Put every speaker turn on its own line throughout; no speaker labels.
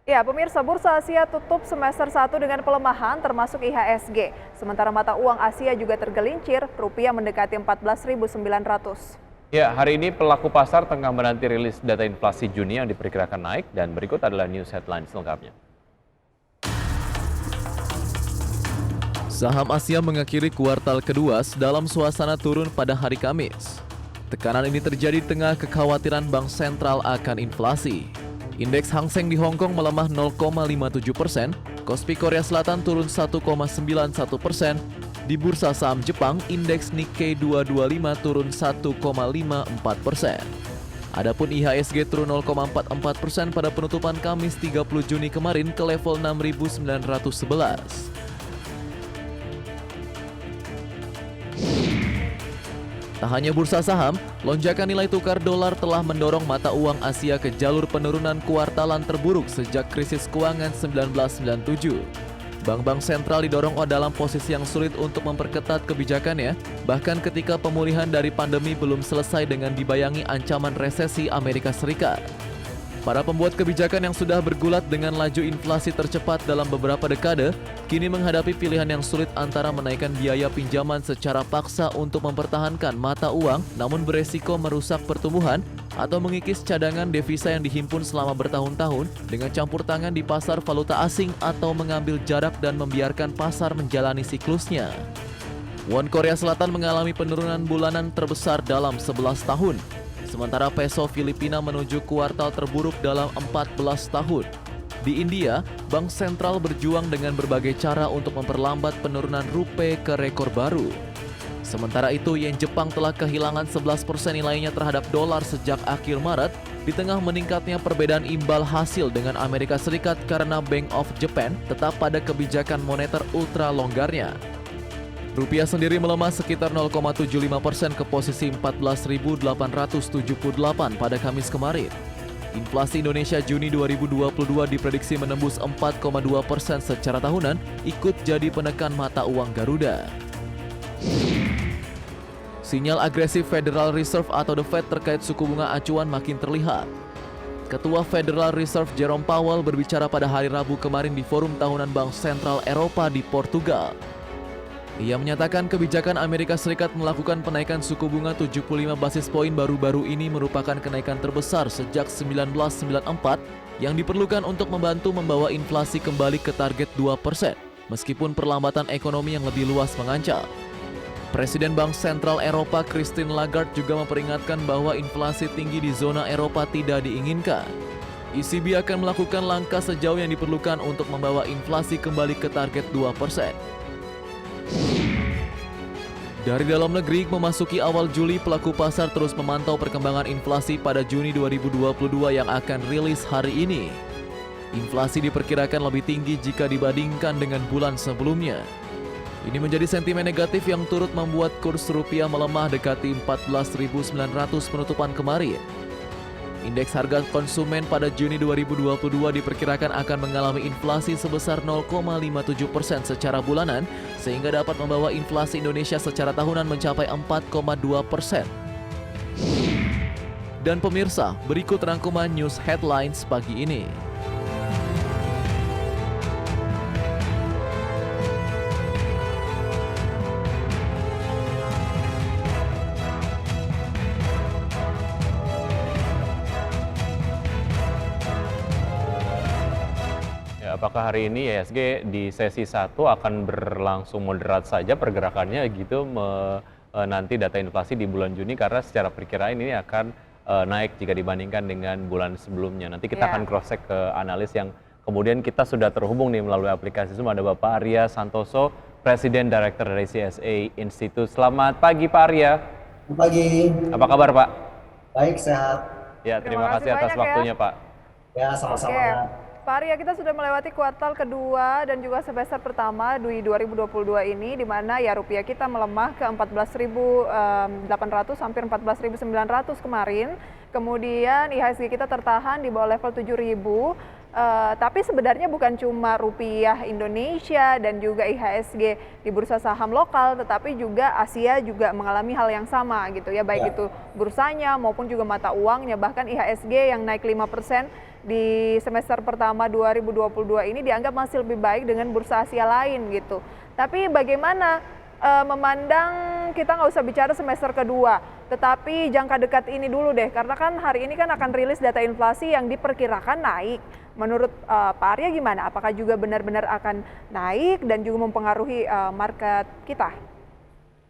Ya, pemirsa, Bursa Asia tutup semester 1 dengan pelemahan termasuk IHSG. Sementara mata uang Asia juga tergelincir, rupiah mendekati 14.900.
Ya, hari ini pelaku pasar tengah menanti rilis data inflasi Juni yang diperkirakan naik dan berikut adalah news headlines lengkapnya.
Saham Asia mengakhiri kuartal kedua dalam suasana turun pada hari Kamis. Tekanan ini terjadi di tengah kekhawatiran Bank Sentral akan inflasi. Indeks Hang Seng di Hong Kong melemah 0,57%, Kospi Korea Selatan turun 1,91%, di bursa saham Jepang, indeks Nikkei 225 turun 1,54%. Adapun IHSG turun 0,44% pada penutupan Kamis 30 Juni kemarin ke level 6.911. Tak hanya bursa saham, lonjakan nilai tukar dolar telah mendorong mata uang Asia ke jalur penurunan kuartalan terburuk sejak krisis keuangan 1997. Bank-bank sentral didorong dalam posisi yang sulit untuk memperketat kebijakannya, bahkan ketika pemulihan dari pandemi belum selesai dengan dibayangi ancaman resesi Amerika Serikat. Para pembuat kebijakan yang sudah bergulat dengan laju inflasi tercepat dalam beberapa dekade, kini menghadapi pilihan yang sulit antara menaikkan biaya pinjaman secara paksa untuk mempertahankan mata uang namun beresiko merusak pertumbuhan atau mengikis cadangan devisa yang dihimpun selama bertahun-tahun dengan campur tangan di pasar valuta asing atau mengambil jarak dan membiarkan pasar menjalani siklusnya. Won Korea Selatan mengalami penurunan bulanan terbesar dalam 11 tahun. Sementara peso Filipina menuju kuartal terburuk dalam 14 tahun. Di India, Bank Sentral berjuang dengan berbagai cara untuk memperlambat penurunan rupiah ke rekor baru. Sementara itu, yen Jepang telah kehilangan 11% nilainya terhadap dolar sejak akhir Maret, di tengah meningkatnya perbedaan imbal hasil dengan Amerika Serikat karena Bank of Japan tetap pada kebijakan moneter ultra longgarnya. Rupiah sendiri melemah sekitar 0,75% ke posisi 14.878 pada Kamis kemarin. Inflasi Indonesia Juni 2022 diprediksi menembus 4,2% secara tahunan, ikut jadi penekan mata uang Garuda. Sinyal agresif Federal Reserve atau The Fed terkait suku bunga acuan makin terlihat. Ketua Federal Reserve Jerome Powell berbicara pada hari Rabu kemarin di Forum Tahunan Bank Sentral Eropa di Portugal. Ia menyatakan kebijakan Amerika Serikat melakukan penaikan suku bunga 75 basis poin baru-baru ini merupakan kenaikan terbesar sejak 1994 yang diperlukan untuk membantu membawa inflasi kembali ke target 2%, meskipun perlambatan ekonomi yang lebih luas mengancam. Presiden Bank Sentral Eropa Christine Lagarde juga memperingatkan bahwa inflasi tinggi di zona Eropa tidak diinginkan. ECB akan melakukan langkah sejauh yang diperlukan untuk membawa inflasi kembali ke target 2%. Dari dalam negeri, memasuki awal Juli, pelaku pasar terus memantau perkembangan inflasi pada Juni 2022 yang akan rilis hari ini. Inflasi diperkirakan lebih tinggi jika dibandingkan dengan bulan sebelumnya. Ini menjadi sentimen negatif yang turut membuat kurs rupiah melemah dekati 14.900 penutupan kemarin. Indeks harga konsumen pada Juni 2022 diperkirakan akan mengalami inflasi sebesar 0,57% secara bulanan, sehingga dapat membawa inflasi Indonesia secara tahunan mencapai 4,2%. Dan pemirsa, berikut rangkuman news headlines pagi ini.
Apakah hari ini IHSG di sesi 1 akan berlangsung moderat saja pergerakannya gitu nanti data inflasi di bulan Juni, karena secara perkiraan ini akan naik jika dibandingkan dengan bulan sebelumnya. Nanti kita akan cross check ke analis yang kemudian kita sudah terhubung nih melalui aplikasi Zoom. Ada Bapak Arya Santoso, Presiden Director dari CSA Institute. Selamat pagi Pak Arya.
Selamat pagi.
Apa kabar Pak?
Baik, sehat.
Ya, terima kasih atas waktunya Pak.
Ya, sama-sama.
Pak Arya, kita sudah melewati kuartal kedua dan juga semester pertama di 2022 ini, di mana ya rupiah kita melemah ke 14.800, hampir 14.900 kemarin. Kemudian IHSG kita tertahan di bawah level 7.000. Tapi sebenarnya bukan cuma rupiah Indonesia dan juga IHSG di bursa saham lokal, tetapi juga Asia juga mengalami hal yang sama gitu ya, baik itu bursanya maupun juga mata uangnya. Bahkan IHSG yang naik 5% di semester pertama 2022 ini dianggap masih lebih baik dengan bursa Asia lain gitu. Tapi bagaimana memandang, kita nggak usah bicara semester kedua, tetapi jangka dekat ini dulu deh, karena kan hari ini kan akan rilis data inflasi yang diperkirakan naik. Menurut Pak Arya gimana? Apakah juga benar-benar akan naik dan juga mempengaruhi market kita?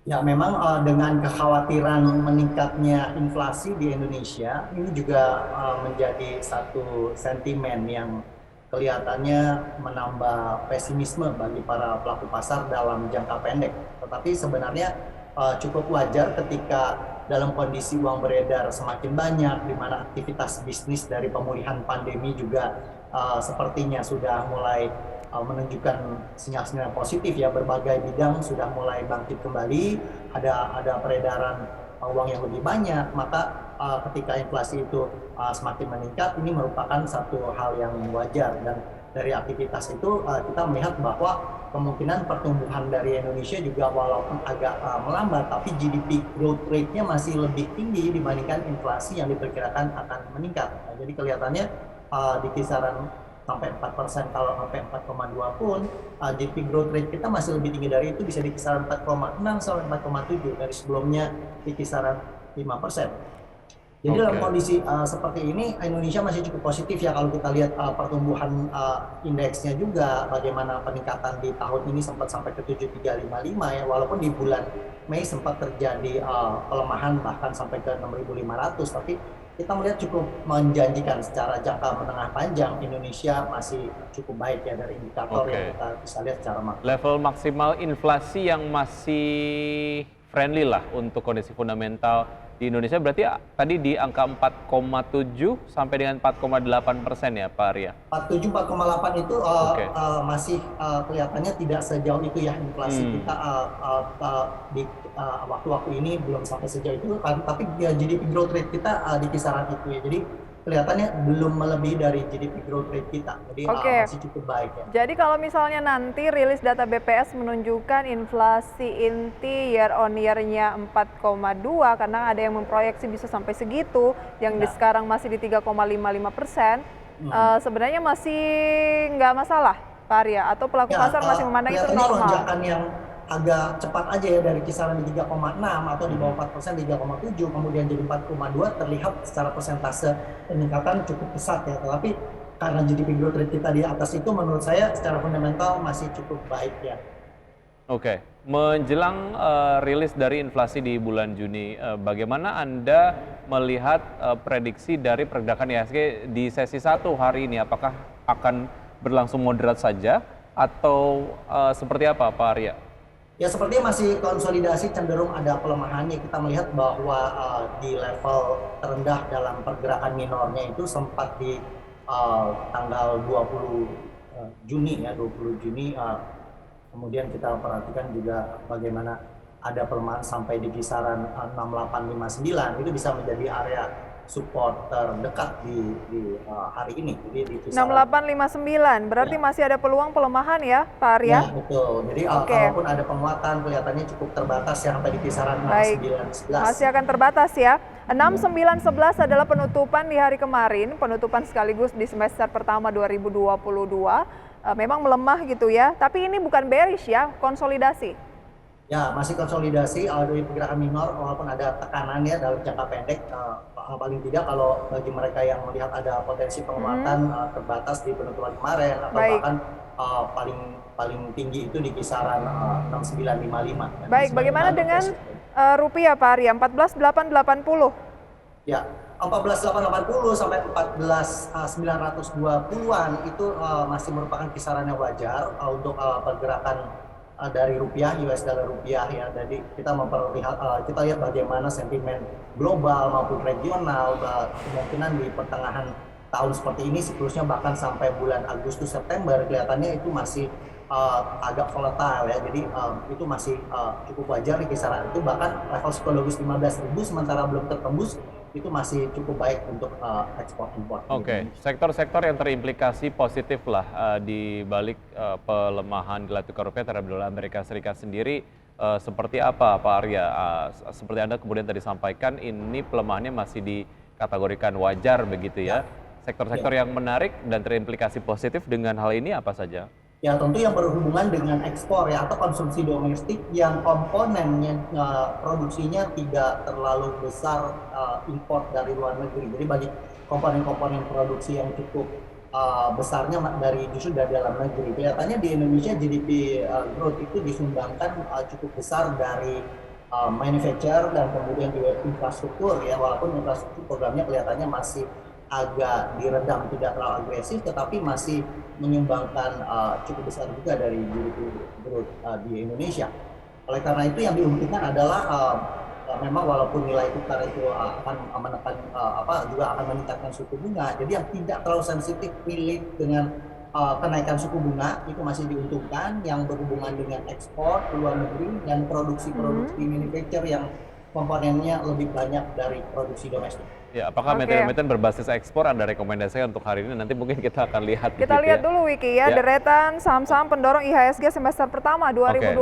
Ya, memang dengan kekhawatiran meningkatnya inflasi di Indonesia, ini juga menjadi satu sentimen yang kelihatannya menambah pesimisme bagi para pelaku pasar dalam jangka pendek. Tetapi sebenarnya cukup wajar ketika dalam kondisi uang beredar semakin banyak, di mana aktivitas bisnis dari pemulihan pandemi juga sepertinya sudah mulai menunjukkan sinyal-sinyal positif ya, berbagai bidang sudah mulai bangkit kembali, ada peredaran uang yang lebih banyak, maka ketika inflasi itu semakin meningkat, ini merupakan satu hal yang wajar. Dan dari aktivitas itu kita melihat bahwa kemungkinan pertumbuhan dari Indonesia juga walaupun agak melambat, tapi GDP growth rate-nya masih lebih tinggi dibandingkan inflasi yang diperkirakan akan meningkat. Nah, jadi kelihatannya di kisaran sampai 4%, kalau sampai 4,2 pun GDP growth rate kita masih lebih tinggi dari itu, bisa di kisaran 4,6 sampai 4,7 dari sebelumnya di kisaran 5%. Jadi dalam kondisi seperti ini, Indonesia masih cukup positif ya kalau kita lihat pertumbuhan indeksnya juga, bagaimana peningkatan di tahun ini sempat sampai ke 7.355 ya, walaupun di bulan Mei sempat terjadi pelemahan bahkan sampai ke 6.500, tapi kita melihat cukup menjanjikan secara jangka menengah panjang. Indonesia masih cukup baik ya dari indikator yang kita bisa lihat secara makro.
Level maksimal inflasi yang masih friendly lah untuk kondisi fundamental di Indonesia berarti tadi di angka 4,7 sampai dengan 4,8% ya Pak Arya?
47, 4,8 itu masih kelihatannya tidak sejauh itu ya inflasi kita di waktu-waktu ini belum sampai sejauh itu, tapi GDP growth rate kita di kisaran itu ya. Jadi kelihatannya belum melebihi dari GDP growth rate kita, jadi masih cukup baik ya.
Jadi kalau misalnya nanti rilis data BPS menunjukkan inflasi inti year on year-nya 4,2, karena ada yang memproyeksi bisa sampai segitu, yang di sekarang masih di 3,55%, sebenarnya masih nggak masalah Pak Arya, atau pelaku pasar masih memandang itu normal?
Lonjakan yang agak cepat aja ya, dari kisaran di 3,6 atau di bawah 4%, 3,7 kemudian jadi 4,2, terlihat secara persentase peningkatan cukup pesat ya. Tetapi karena GDP growth rate kita di atas itu, menurut saya secara fundamental masih cukup baik ya.
Oke, menjelang rilis dari inflasi di bulan Juni, bagaimana Anda melihat prediksi dari pergerakan IHSG di sesi 1 hari ini? Apakah akan berlangsung moderat saja atau seperti apa Pak Arya?
Ya, sepertinya masih konsolidasi, cenderung ada pelemahannya. Kita melihat bahwa di level terendah dalam pergerakan minornya itu sempat di tanggal 20 Juni ya, 20 Juni. Kemudian kita perhatikan juga bagaimana ada pelemahan sampai di kisaran 6859, itu bisa menjadi area support terdekat di hari ini. Jadi di kisaran
6859, berarti masih ada peluang pelemahan ya Pak Arya?
Ya, betul. Jadi kalaupun ada penguatan, kelihatannya cukup terbatas ya, sampai di kisaran 6911.
Masih akan terbatas ya. 6911 adalah penutupan di hari kemarin, penutupan sekaligus di semester pertama 2022. Memang melemah gitu ya, tapi ini bukan bearish ya, konsolidasi.
Ya, masih konsolidasi dari pergerakan minor, walaupun ada tekanan ya dalam jangka pendek. Paling tidak kalau bagi mereka yang melihat ada potensi penguatan terbatas di penutupan kemarin, atau bahkan paling tinggi itu di kisaran 6955.
Baik, bagaimana dengan rupiah Pak Arya, 14.880?
Ya, 14.880 sampai 14.920-an itu masih merupakan kisaran yang wajar untuk pergerakan dari rupiah, US dollar rupiah ya. Jadi kita kita lihat bagaimana sentimen global maupun regional, kemungkinan di pertengahan tahun seperti ini, siklusnya bahkan sampai bulan Agustus September, kelihatannya itu masih agak volatile ya. Jadi itu masih cukup wajar di kisaran itu, bahkan level psikologis 15.000 sementara belum tertembus, itu masih cukup baik untuk ekspor impor.
Oke, sektor-sektor yang terimplikasi positif lah di balik pelemahan nilai tukar rupiah terhadap dolar Amerika Serikat sendiri seperti apa Pak Arya? Seperti Anda kemudian tadi sampaikan, ini pelemahannya masih dikategorikan wajar begitu ya. Sektor-sektor yang menarik dan terimplikasi positif dengan hal ini apa saja?
Ya tentu yang berhubungan dengan ekspor ya atau konsumsi domestik yang komponennya produksinya tidak terlalu besar impor dari luar negeri. Jadi bagi komponen-komponen produksi yang cukup besarnya dari justru dari dalam negeri. Kelihatannya di Indonesia GDP growth itu disumbangkan cukup besar dari manufacture dan kemudian juga infrastruktur ya, walaupun infrastruktur programnya kelihatannya masih agak diredam, tidak terlalu agresif, tetapi masih menyumbangkan cukup besar juga dari GDP growth di Indonesia. Oleh karena itu yang diuntungkan adalah memang walaupun nilai tukar itu akan menekan juga akan meningkatkan suku bunga, jadi yang tidak terlalu sensitif relate dengan kenaikan suku bunga itu masih diuntungkan, yang berhubungan dengan ekspor ke luar negeri dan produksi-produksi manufacture yang komponennya lebih banyak dari produksi domestik.
Ya, apakah emiten-emiten berbasis ekspor Anda rekomendasikan untuk hari ini? Nanti mungkin kita akan lihat.
Kita lihat dulu Wiki ya, deretan saham-saham pendorong IHSG semester pertama 2022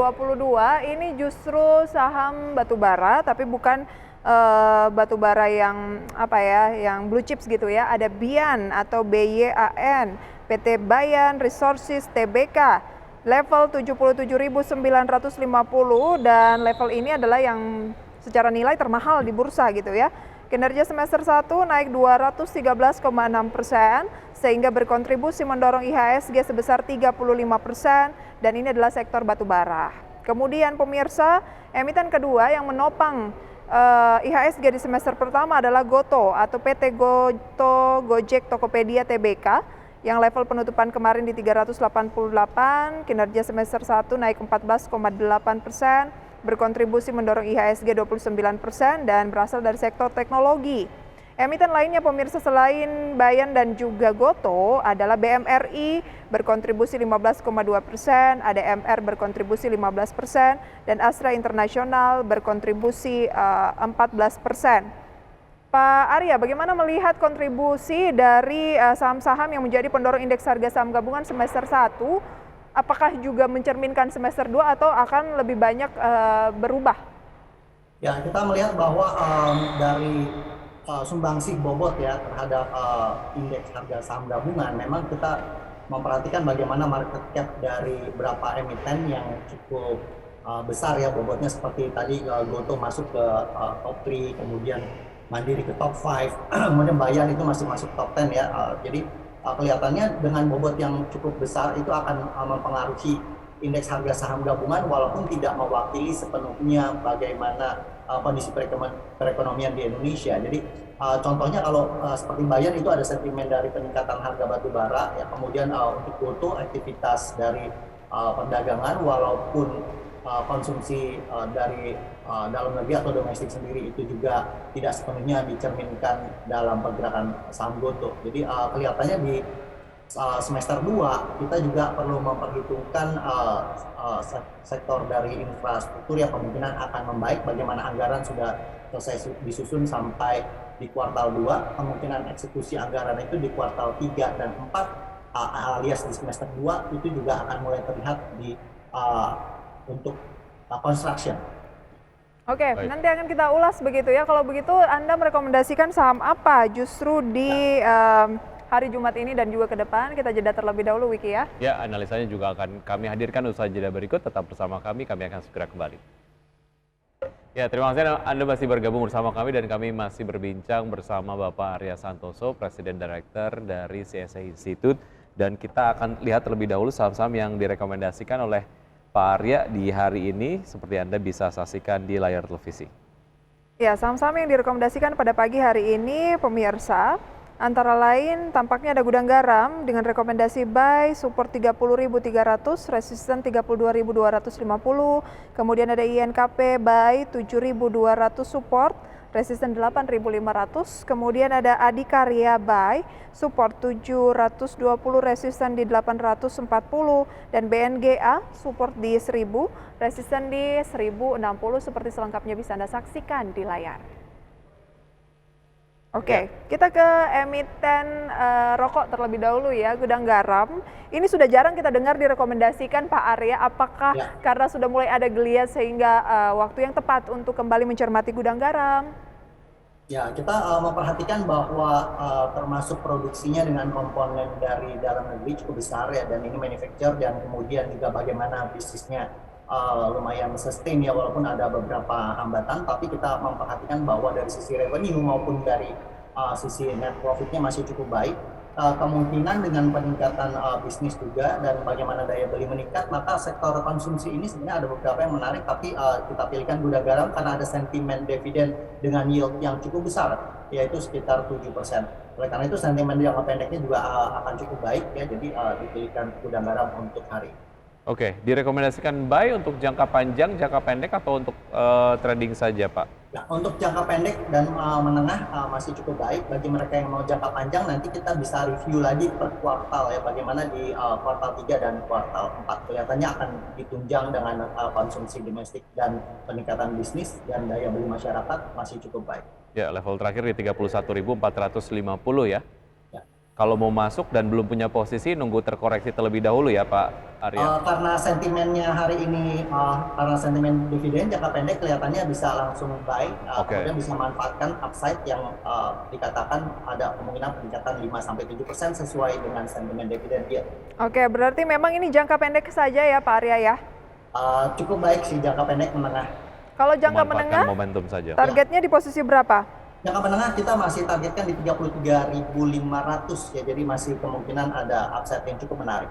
ini justru saham batubara, tapi bukan batubara yang yang blue chips gitu ya. Ada BIAN atau BYAN, PT Bayan Resources Tbk, level 77.950 dan level ini adalah yang secara nilai termahal di bursa gitu ya. Kinerja semester 1 naik 213,6%, sehingga berkontribusi mendorong IHSG sebesar 35%, dan ini adalah sektor batubara. Kemudian pemirsa, emiten kedua yang menopang IHSG di semester pertama adalah Goto atau PT Goto Gojek Tokopedia Tbk, yang level penutupan kemarin di 388, kinerja semester 1 naik 14,8%, berkontribusi mendorong IHSG 29% dan berasal dari sektor teknologi. Emiten lainnya pemirsa selain Bayan dan juga Goto adalah BMRI berkontribusi 15,2%, ADMR berkontribusi 15%, dan Astra Internasional berkontribusi 14%. Pak Arya, bagaimana melihat kontribusi dari saham-saham yang menjadi pendorong indeks harga saham gabungan semester 1? Apakah juga mencerminkan semester 2 atau akan lebih banyak berubah?
Ya, kita melihat bahwa dari sumbangsih bobot ya terhadap indeks harga saham gabungan, memang kita memperhatikan bagaimana market cap dari beberapa emiten yang cukup besar ya bobotnya, seperti tadi Goto masuk ke top 3, kemudian Mandiri ke top 5, kemudian Bayan itu masih masuk top 10 ya. Jadi kelihatannya dengan bobot yang cukup besar itu akan mempengaruhi indeks harga saham gabungan, walaupun tidak mewakili sepenuhnya bagaimana kondisi perekonomian di Indonesia. Jadi contohnya kalau seperti Bayan itu ada sentimen dari peningkatan harga batu bara ya, kemudian untuk Goto aktivitas dari perdagangan, walaupun konsumsi dari dalam negeri atau domestik sendiri itu juga tidak sepenuhnya dicerminkan dalam pergerakan saham Goto. Jadi kelihatannya di semester 2 kita juga perlu memperhitungkan sektor dari infrastruktur yang kemungkinan akan membaik, bagaimana anggaran sudah selesai disusun sampai di kuartal 2, kemungkinan eksekusi anggaran itu di kuartal 3 dan 4 alias di semester 2 itu juga akan mulai terlihat di untuk construction.
Oke, nanti akan kita ulas begitu ya. Kalau begitu Anda merekomendasikan saham apa justru di hari Jumat ini dan juga ke depan? Kita jeda terlebih dahulu Wiki ya.
Ya, analisanya juga akan kami hadirkan usai jeda berikut. Tetap bersama kami akan segera kembali. Ya, terima kasih Anda masih bergabung bersama kami dan kami masih berbincang bersama Bapak Arya Santoso, Presiden Director dari CSA Institute. Dan kita akan lihat terlebih dahulu saham-saham yang direkomendasikan oleh Pak Arya di hari ini, seperti Anda bisa saksikan di layar televisi.
Ya, saham-saham yang direkomendasikan pada pagi hari ini pemirsa, antara lain tampaknya ada Gudang Garam dengan rekomendasi buy, support 30.300, resisten 32.250, kemudian ada INKP buy 7.200 support, resisten 8.500, kemudian ada Adikarya buy, support 720, resisten di 840, dan BNGA support di 1000, resisten di 1060, seperti selengkapnya bisa Anda saksikan di layar. Oke, kita ke emiten rokok terlebih dahulu ya, Gudang Garam. Ini sudah jarang kita dengar direkomendasikan Pak Arya, apakah
Ya.
karena sudah mulai ada geliat sehingga waktu yang tepat untuk kembali mencermati Gudang Garam?
Ya, kita memperhatikan bahwa termasuk produksinya dengan komponen dari dalam negeri cukup besar ya, dan ini manufacture, dan kemudian juga bagaimana bisnisnya lumayan sustain ya, walaupun ada beberapa hambatan, tapi kita memperhatikan bahwa dari sisi revenue maupun dari sisi net profitnya masih cukup baik. Kemungkinan dengan peningkatan bisnis juga dan bagaimana daya beli meningkat, maka sektor konsumsi ini sebenarnya ada beberapa yang menarik, tapi kita pilihkan Gudang Garam karena ada sentimen dividen dengan yield yang cukup besar, yaitu sekitar 7%. Oleh karena itu sentimen jangka pendeknya juga akan cukup baik ya, jadi dipilihkan Gudang Garam untuk hari ini.
Oke, direkomendasikan buy untuk jangka panjang, jangka pendek, atau untuk trading saja, Pak?
Nah, untuk jangka pendek dan menengah masih cukup baik. Bagi mereka yang mau jangka panjang, nanti kita bisa review lagi per kuartal ya, bagaimana di kuartal 3 dan kuartal 4. Kelihatannya akan ditunjang dengan konsumsi domestik dan peningkatan bisnis, dan daya beli masyarakat masih cukup baik.
Ya, level terakhir di 31.450 ya.
Ya.
Kalau mau masuk dan belum punya posisi, nunggu terkoreksi terlebih dahulu ya, Pak Arya?
Karena sentimennya hari ini, karena sentimen dividen jangka pendek kelihatannya bisa langsung buy, kemudian bisa manfaatkan upside yang dikatakan ada kemungkinan peningkatan 5-7% sesuai dengan sentimen dividen dia.
Oke, berarti memang ini jangka pendek saja ya Pak Arya ya?
Cukup baik sih jangka pendek menengah.
Kalau jangka
Memanfaatkan
menengah,
momentum saja.
targetnya di posisi berapa?
Jangka menengah kita masih targetkan di 33.500 ya, jadi masih kemungkinan ada upside yang cukup menarik.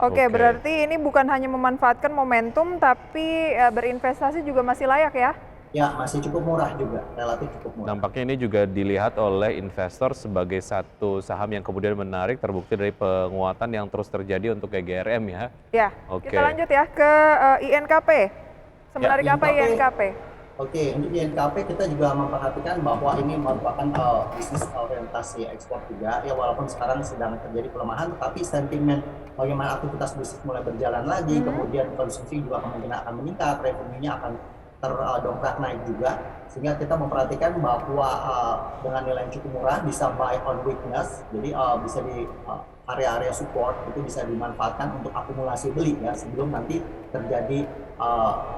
Oke,
Oke.
berarti ini bukan hanya memanfaatkan momentum, tapi berinvestasi juga masih layak ya?
Ya, masih cukup murah juga, relatif cukup murah.
Nampaknya ini juga dilihat oleh investor sebagai satu saham yang kemudian menarik, terbukti dari penguatan yang terus terjadi untuk GGRM ya.
Ya,
Oke.
kita lanjut ya ke INKP. Semenarik apa
INKP.
INKP?
Oke, untuk INKP kita juga memperhatikan bahwa ini merupakan bisnis orientasi ekspor juga ya, walaupun sekarang sedang terjadi pelemahan, tetapi sentimen bagaimana aktivitas bisnis mulai berjalan lagi, kemudian konsumsi juga kemungkinan akan meningkat, revenue-nya akan terdongkrak naik juga, sehingga kita memperhatikan bahwa dengan nilai yang cukup murah bisa buy on weakness, jadi bisa di area-area support itu bisa dimanfaatkan untuk akumulasi beli ya, sebelum nanti terjadi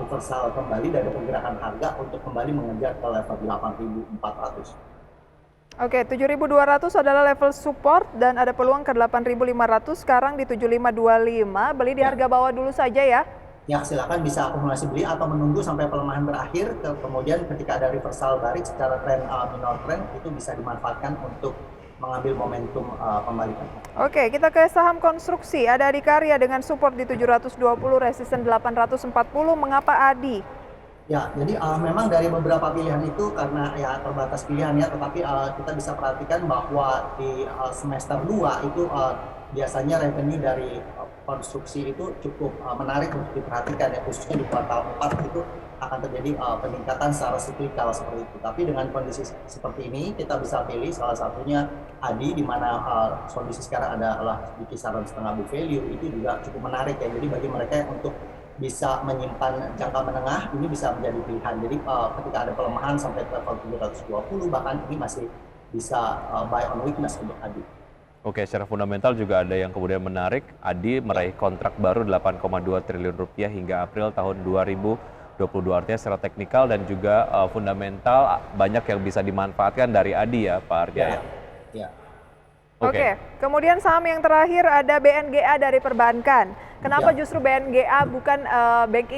reversal kembali dari pergerakan harga untuk kembali mengejar ke level 8.400.
Oke, 7.200 adalah level support dan ada peluang ke 8.500, sekarang di 7.525, beli di harga bawah dulu saja ya?
Ya, silakan bisa akumulasi beli atau menunggu sampai pelemahan berakhir, kemudian ketika ada reversal balik secara tren minor trend itu bisa dimanfaatkan untuk mengambil momentum pembalikan.
Oke, kita ke saham konstruksi. Ada Adikarya dengan support di 720, resisten 840. Mengapa Adi?
Ya, jadi memang dari beberapa pilihan itu karena ya terbatas pilihan ya, tetapi kita bisa perhatikan bahwa di semester 2 itu biasanya revenue dari konstruksi itu cukup menarik untuk diperhatikan ya, khususnya di kuartal 4 itu akan terjadi peningkatan secara siklikal seperti itu. Tapi dengan kondisi seperti ini kita bisa pilih salah satunya Adi, di mana kondisi sekarang adalah di kisaran setengah book value, itu juga cukup menarik ya. Jadi bagi mereka yang untuk bisa menyimpan jangka menengah ini bisa menjadi pilihan. Jadi ketika ada pelemahan sampai ke level 720 bahkan ini masih bisa buy on weakness untuk Adi.
Oke, secara fundamental juga ada yang kemudian menarik. Adi meraih kontrak baru 8,2 triliun rupiah hingga April tahun 2022. Artinya secara teknikal dan juga fundamental banyak yang bisa dimanfaatkan dari Adi ya, Pak Arya.
Ya.
Oke, kemudian saham yang terakhir ada BNGA dari perbankan. Kenapa justru BNGA bukan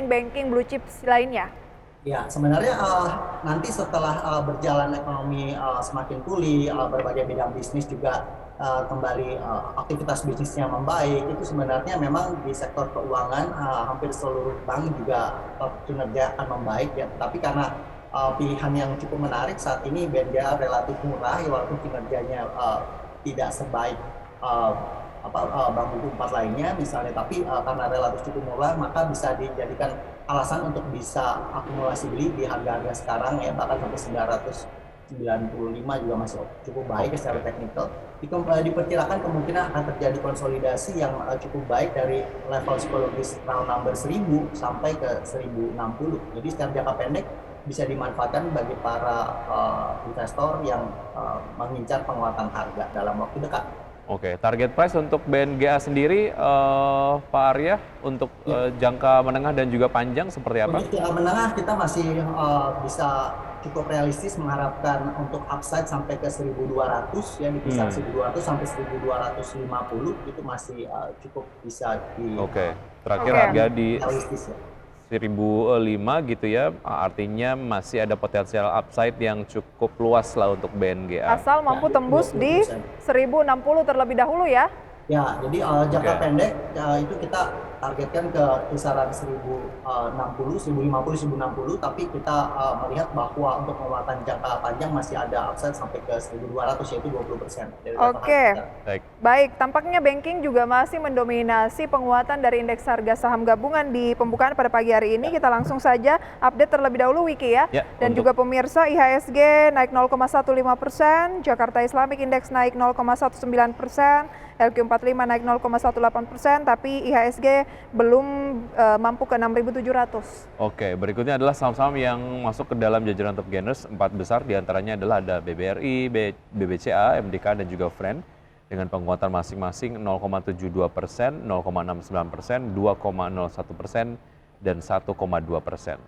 banking blue chips lainnya?
Ya, sebenarnya nanti setelah berjalan ekonomi semakin pulih, berbagai bidang bisnis juga kembali aktivitas bisnisnya membaik, itu sebenarnya memang di sektor keuangan hampir seluruh bank juga kinerja akan membaik ya. Tapi karena pilihan yang cukup menarik saat ini, BNGA relatif murah ya, walaupun kinerjanya tidak sebaik bank buku 4 lainnya misalnya, tapi karena relatif cukup murah maka bisa dijadikan alasan untuk bisa akumulasi beli di harga-harga sekarang ya, bahkan sampai 995 juga masih cukup baik secara teknikal. Diperkirakan kemungkinan akan terjadi konsolidasi yang cukup baik dari level psikologis round number 1000 sampai ke 1060. Jadi secara jangka pendek bisa dimanfaatkan bagi para investor yang mengincar penguatan harga dalam waktu dekat.
Oke, target price untuk BNGA sendiri, Pak Arya, untuk jangka menengah dan juga panjang seperti apa?
Untuk jangka menengah kita masih bisa cukup realistis mengharapkan untuk upside sampai ke 1.200 ya, di kisaran 1.200 sampai 1.250 itu masih cukup bisa di
Oke, terakhir
Oke.
harga di
realistis ya.
1005 gitu ya, artinya masih ada potensial upside yang cukup luas lah untuk BNGA.
Asal mampu tembus di 1060 terlebih dahulu ya.
Ya, jadi jangka
Oke.
pendek itu kita targetkan ke kisaran 1060, 1050, 1060, tapi kita melihat bahwa untuk penguatan jangka panjang masih ada upside sampai ke 1.200 yaitu 20% dari total
Oke.
harga.
Baik.
Baik, tampaknya banking juga masih mendominasi penguatan dari indeks harga saham gabungan di pembukaan pada pagi hari ini. Kita langsung saja update terlebih dahulu Wiki ya.
Ya,
Dan
untuk-
juga pemirsa IHSG naik 0,15%, Jakarta Islamic Index naik 0,19%, LQ45 naik 0,18%, tapi IHSG belum mampu ke 6.700.
Oke, berikutnya adalah saham-saham yang masuk ke dalam jajaran top gainers 4 besar, diantaranya adalah ada BBRI, BBCA, MDK, dan juga Friend dengan penguatan masing-masing 0,72%, 0,69%, 2,01%, dan 1,2%.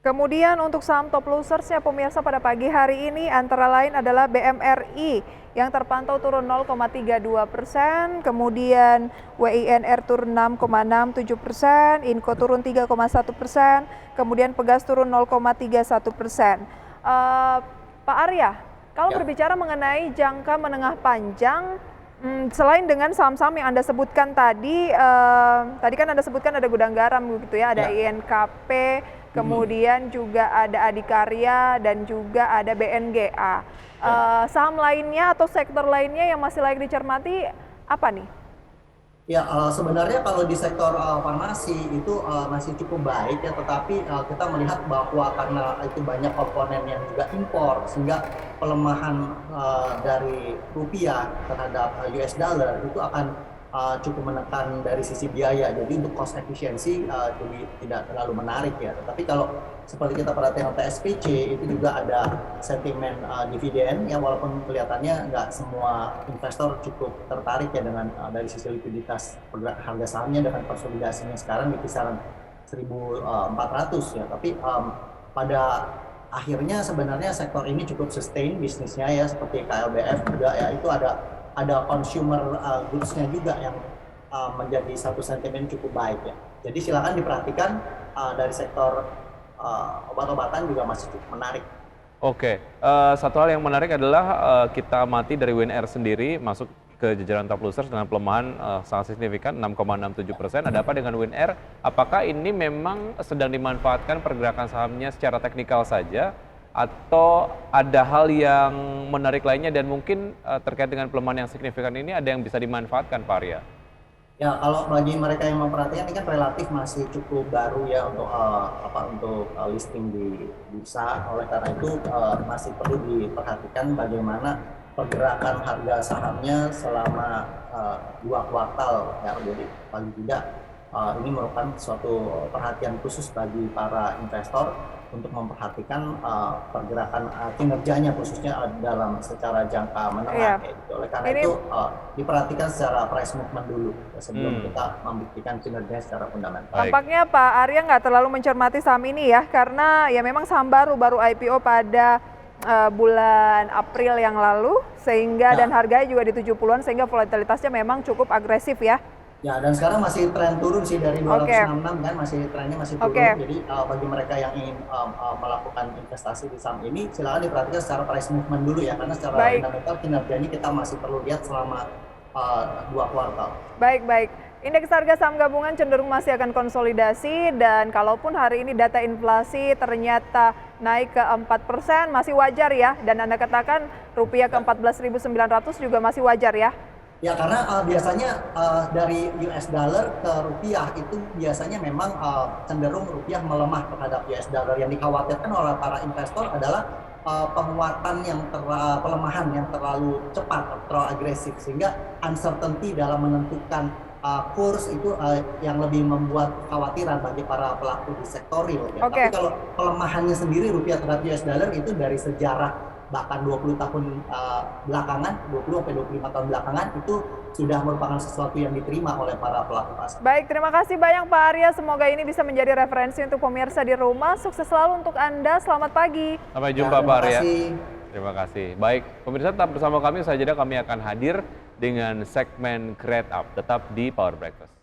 Kemudian untuk saham top losersnya pemirsa pada pagi hari ini antara lain adalah BMRI yang terpantau turun 0,32%, kemudian WINR turun 6,67%, Inco turun 3,1%, kemudian Pegas turun 0,31%. Pak Arya, kalau
Ya.
berbicara mengenai jangka menengah panjang, selain dengan saham-saham yang Anda sebutkan tadi, tadi kan Anda sebutkan ada Gudang Garam gitu ya, ada
Ya.
INKP, kemudian juga ada Adikarya dan juga ada BNGA. Saham lainnya atau sektor lainnya yang masih layak dicermati apa nih?
Ya, sebenarnya kalau di sektor farmasi itu masih cukup baik ya, tetapi kita melihat bahwa karena itu banyak komponen yang juga impor, sehingga pelemahan dari rupiah terhadap US dollar itu akan cukup menekan dari sisi biaya. Jadi untuk cost efficiency jadi tidak terlalu menarik ya. Tapi kalau seperti kita perhatikan TSPC itu juga ada sentimen dividen ya, walaupun kelihatannya nggak semua investor cukup tertarik ya dengan dari sisi likuiditas pergerakan harga sahamnya dengan konsolidasinya sekarang di kisaran 1.400 ya. Tapi pada akhirnya sebenarnya sektor ini cukup sustain bisnisnya ya, seperti KLBF juga ya, itu ada consumer goods-nya juga yang menjadi satu sentimen cukup baik ya. Jadi silakan diperhatikan dari sektor obat-obatan juga masih cukup menarik.
Oke, satu hal yang menarik adalah kita amati dari WNR sendiri masuk ke jajaran top losers dengan pelemahan sangat signifikan 6,67%. Ada apa dengan WNR? Apakah ini memang sedang dimanfaatkan pergerakan sahamnya secara teknikal saja, atau ada hal yang menarik lainnya dan mungkin terkait dengan pelemahan yang signifikan ini ada yang bisa dimanfaatkan, Pak Arya?
Ya, kalau bagi mereka yang memperhatikan ini kan relatif masih cukup baru ya untuk listing di bursa. Oleh karena itu masih perlu diperhatikan bagaimana pergerakan harga sahamnya selama 2 kuartal ya. Jadi paling tidak ini merupakan suatu perhatian khusus bagi para investor untuk memperhatikan pergerakan kinerjanya khususnya dalam secara jangka menengah kayak gitu. Oleh karena itu diperhatikan secara price movement dulu ya, sebelum kita membuktikan kinerjanya secara fundamental.
Baik.
Tampaknya Pak Arya nggak terlalu mencermati saham ini ya, karena ya memang saham baru IPO pada bulan April yang lalu, sehingga dan harganya juga di 70-an, sehingga volatilitasnya memang cukup agresif ya.
Ya, dan sekarang masih tren turun sih dari 266 kan, trennya masih turun. Jadi bagi mereka yang ingin melakukan investasi di saham ini, silakan diperhatikan secara price movement dulu ya, karena secara fundamental kinerjanya kita masih perlu lihat selama 2 kuartal.
Baik. Indeks harga saham gabungan cenderung masih akan konsolidasi, dan kalaupun hari ini data inflasi ternyata naik ke 4%, masih wajar ya, dan Anda katakan rupiah ke 14.900 juga masih wajar ya.
Ya, karena biasanya dari US dollar ke rupiah itu biasanya memang cenderung rupiah melemah terhadap US dollar. Yang dikhawatirkan oleh para investor adalah penguatan pelemahan yang terlalu cepat, terlalu agresif, sehingga uncertainty dalam menentukan kurs itu yang lebih membuat kekhawatiran bagi para pelaku di sektor real. Ya.
Oke.
Tapi kalau pelemahannya sendiri rupiah terhadap US dollar itu dari sejarah bahkan 20 tahun belakangan, 20 sampai 25 tahun belakangan itu sudah merupakan sesuatu yang diterima oleh para pelaku pasar.
Baik, terima kasih banyak Pak Arya. Semoga ini bisa menjadi referensi untuk pemirsa di rumah. Sukses selalu untuk Anda. Selamat pagi.
Sampai jumpa
terima
Pak Arya.
kasih.
Terima kasih. Baik, pemirsa tetap bersama kami. Saja kami akan hadir dengan segmen Create Up. Tetap di Power Breakfast.